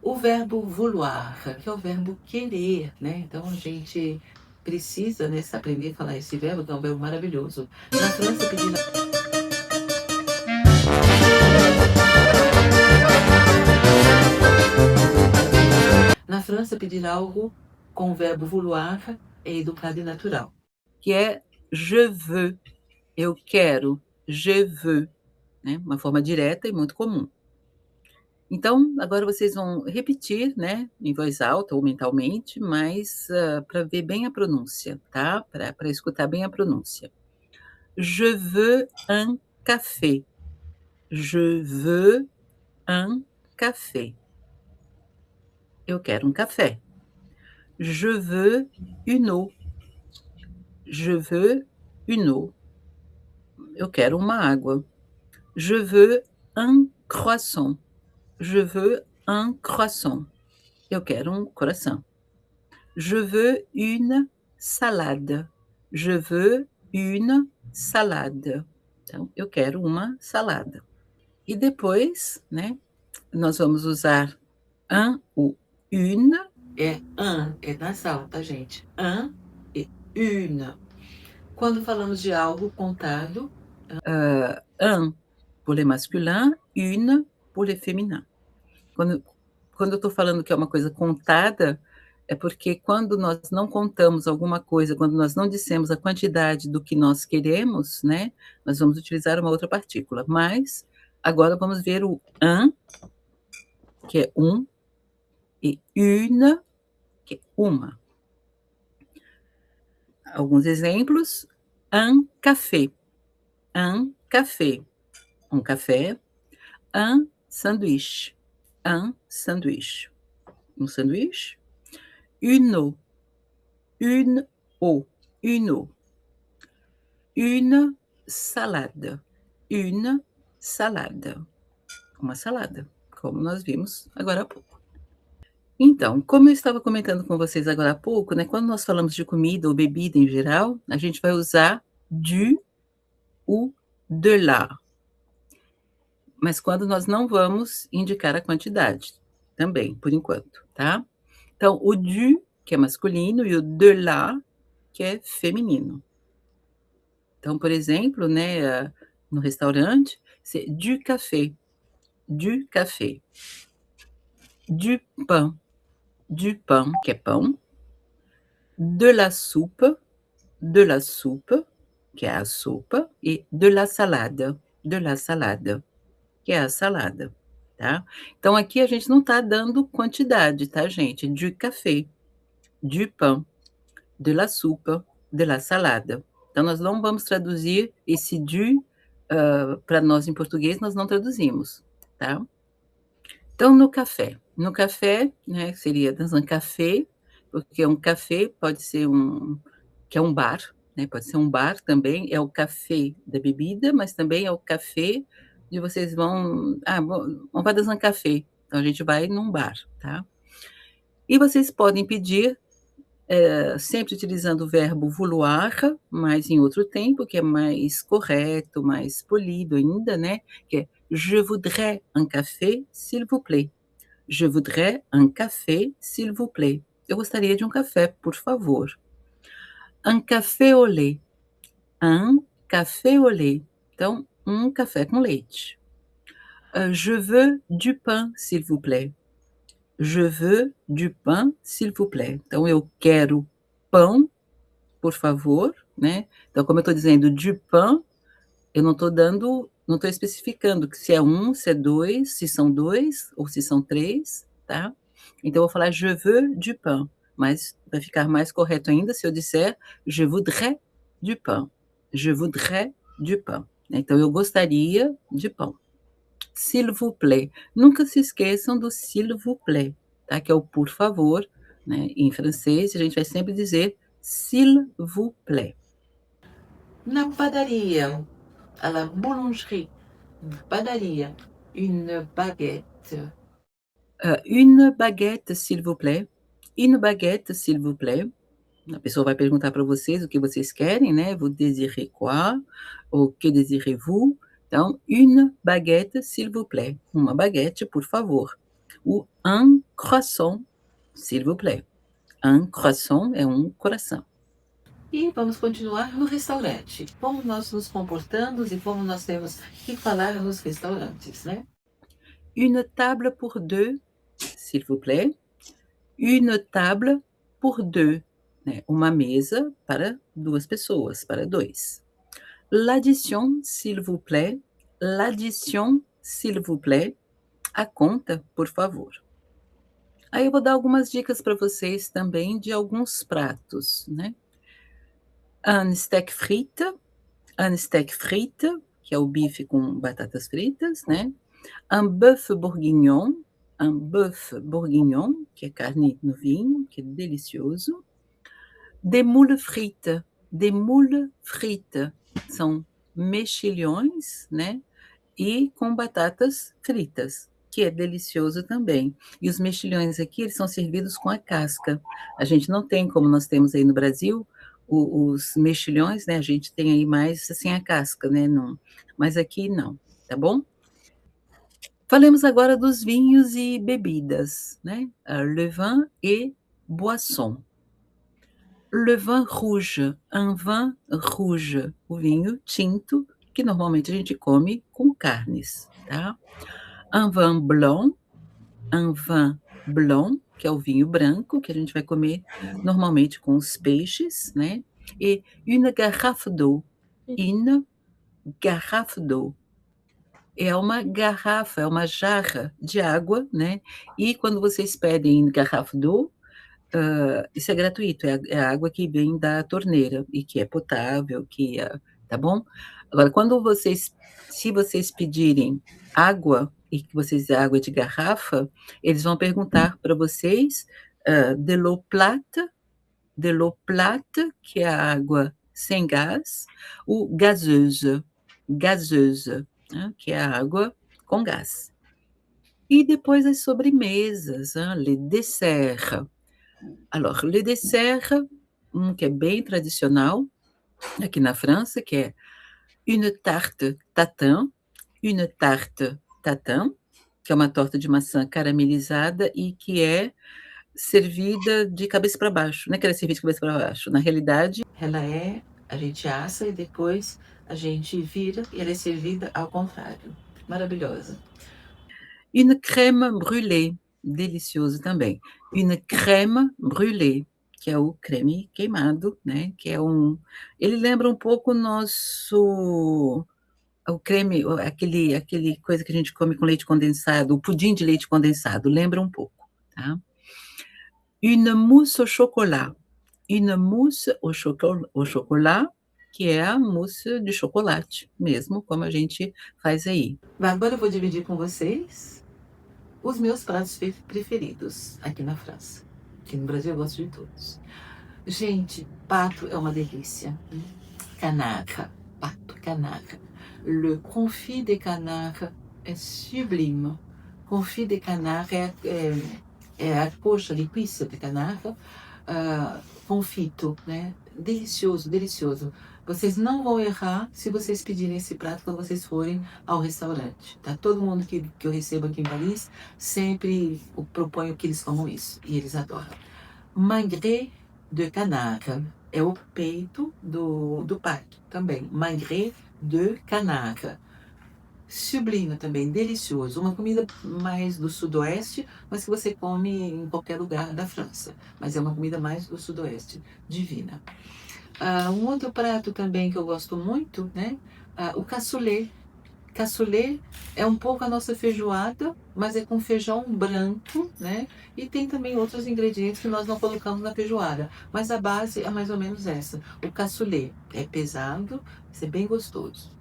o verbo vouloir, que é o verbo querer, né? Então a gente precisa, né, se aprender a falar esse verbo, que é um verbo maravilhoso. Na França, pedir Na França, pedir algo com o verbo vouloir é educado e natural. Que é je veux, eu quero, je veux, né? Uma forma direta e muito comum. Então, agora vocês vão repetir, né, em voz alta ou mentalmente, mas para ver bem a pronúncia, tá? Para escutar bem a pronúncia. Je veux un café. Je veux un café. Eu quero um café. Je veux une eau. Je veux une eau. Eu quero uma água. Je veux un croissant. Je veux un croissant. Eu quero um coração. Je veux une salade. Je veux une salade. Então, eu quero uma salada. E depois, né, nós vamos usar un ou une. É un, é nasal, tá, gente? Un e une. Quando falamos de algo contado, un pour les masculins, une pour les féminins. Quando eu estou falando que é uma coisa contada, é porque quando nós não contamos alguma coisa, quando nós não dissemos a quantidade do que nós queremos, né, nós vamos utilizar uma outra partícula. Mas agora vamos ver o un, que é um, e une, que é uma. Alguns exemplos: un café, un café, um café, un sanduíche, un sanduíche, um sanduíche, une eau, une eau, une eau, une salade, une salade, uma salada, como nós vimos agora há pouco. Então, como eu estava comentando com vocês agora há pouco, né, quando nós falamos de comida ou bebida em geral, a gente vai usar du ou de là. Mas quando nós não vamos indicar a quantidade, também, por enquanto, tá? Então, o du, que é masculino, e o de là, que é feminino. Então, por exemplo, né, no restaurante, c'est du café, du café. Du pain, que é pão. De la soupe, que é a sopa. E de la salade, que é a salada, tá? Então, aqui a gente não está dando quantidade, tá, gente? Du café, du pain, de la soupe, de la salada. Então, nós não vamos traduzir esse du, para nós em português, nós não traduzimos, tá? Então, no café, né, seria dans un café, porque um café pode ser que é um bar, né, pode ser um bar também, é o café da bebida, mas também é o café de vocês vão, vamos para dans un café, então a gente vai num bar, tá? E vocês podem pedir, sempre utilizando o verbo vouloir, mas em outro tempo, que é mais correto, mais polido ainda, né, que é je voudrais un café, s'il vous plaît. Je voudrais un café, s'il vous plaît. Eu gostaria de um café, por favor. Un café au lait. Un café au lait. Então, um café com leite. Je veux du pain, s'il vous plaît. Je veux du pain, s'il vous plaît. Então, eu quero pão, por favor, né? Então, como eu estou dizendo du pain, eu não estou especificando que se é um, se é dois, se são dois ou se são três, tá? Então, eu vou falar je veux du pain, mas vai ficar mais correto ainda se eu disser je voudrais du pain. Je voudrais du pain. Então, eu gostaria de pão. S'il vous plaît. Nunca se esqueçam do s'il vous plaît, tá? Que é o por favor, né? Em francês, a gente vai sempre dizer s'il vous plaît. Na padaria, à la boulangerie, padaria, une baguette. Une baguette, s'il vous plaît. Une baguette, s'il vous plaît. A pessoa vai perguntar para vocês o que vocês querem, né? Vous désirez quoi? Ou que désirez-vous? Então, une baguette, s'il vous plaît. Uma baguete, por favor. O un croissant, s'il vous plaît. Un croissant é coração. E vamos continuar no restaurante. Como nós nos comportamos e como nós temos que falar nos restaurantes, né? Une table pour deux, s'il vous plaît. Une table pour deux, né? Uma mesa para duas pessoas, para dois. L'addition, s'il vous plaît. L'addition, s'il vous plaît. A conta, por favor. Aí eu vou dar algumas dicas para vocês também de alguns pratos, né? Un steak frite, que é o bife com batatas fritas, né? Un bœuf bourguignon, que é carne no vinho, que é delicioso. Des moules frites, são mexilhões, né? E com batatas fritas, que é delicioso também. E os mexilhões aqui, eles são servidos com a casca. A gente não tem, como nós temos aí no Brasil, os mexilhões, né? A gente tem aí mais assim a casca, né? Não, mas aqui não, tá bom? Falemos agora dos vinhos e bebidas, né? Le vin et boisson. Le vin rouge, un vin rouge, o vinho tinto, que normalmente a gente come com carnes, tá? Un vin blanc, que é o vinho branco, que a gente vai comer normalmente com os peixes, né? E une garrafe d'eau. É uma garrafa, é uma jarra de água, né? E quando vocês pedem garrafa d'eau, isso é gratuito, é a água que vem da torneira e que é potável, tá bom? Agora, se vocês pedirem água e que vocês água de garrafa, eles vão perguntar para vocês de l'eau plate, que é a água sem gás, ou gazeuse, né, que é a água com gás. E depois as sobremesas, les desserts. Alors, le dessert, que é bem tradicional aqui na França, que é une tarte tatin, que é uma torta de maçã caramelizada e que é servida de cabeça para baixo. Não é que ela é servida de cabeça para baixo, na realidade, a gente assa e depois a gente vira e ela é servida ao contrário. Maravilhosa. Une crème brûlée, delicioso também. Une crème brûlée, que é o creme queimado, né? Que é ele lembra um pouco o creme, aquele coisa que a gente come com leite condensado, o pudim de leite condensado, lembra um pouco, tá? Une mousse au chocolat, que é a mousse de chocolate, mesmo como a gente faz aí. Agora eu vou dividir com vocês os meus pratos preferidos aqui na França. Aqui no Brasil eu gosto de todos. Gente, pato é uma delícia. Canard, pato, canard. Le confit de canard é sublime. Confit de canard é a coxa, linguiça de canard, confito, né? Delicioso, delicioso. Vocês não vão errar se vocês pedirem esse prato quando vocês forem ao restaurante, tá? Todo mundo que eu recebo aqui em Paris sempre proponho que eles comam isso, e eles adoram. Magret de canard é o peito do pato também. Magret de canard. Sublime também, delicioso. Uma comida mais do sudoeste, mas que você come em qualquer lugar da França. Mas é uma comida mais do sudoeste, divina. Um outro prato também que eu gosto muito, né? O cassoulet. Cassoulet é um pouco a nossa feijoada, mas é com feijão branco, né? E tem também outros ingredientes que nós não colocamos na feijoada. Mas a base é mais ou menos essa. O cassoulet é pesado, mas é bem gostoso.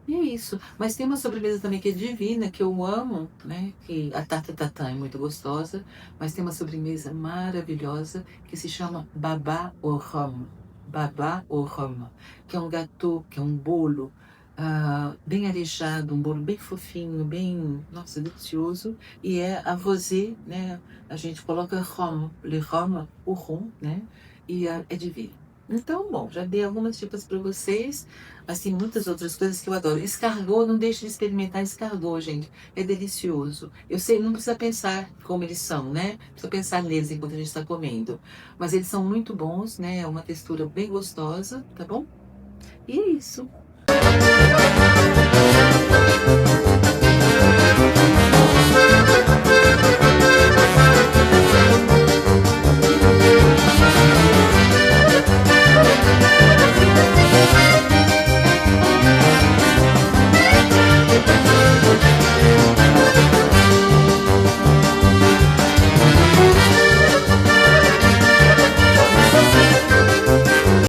E é isso. Mas tem uma sobremesa também que é divina, que eu amo, né? Que a tarte tatin é muito gostosa, mas tem uma sobremesa maravilhosa que se chama baba au rhum. Baba au rhum, que é um gâteau, que é um bolo bem arejado, um bolo bem fofinho, bem, nossa, delicioso. E é a rosé, né? A gente coloca rhum, le rhum, o rum, né? E é divino. Então, bom, já dei algumas dicas para vocês, mas tem muitas outras coisas que eu adoro. Escargot, não deixe de experimentar escargot, gente. É delicioso. Eu sei, não precisa pensar como eles são, né? Não precisa pensar neles enquanto a gente está comendo. Mas eles são muito bons, né? É uma textura bem gostosa, tá bom? E é isso.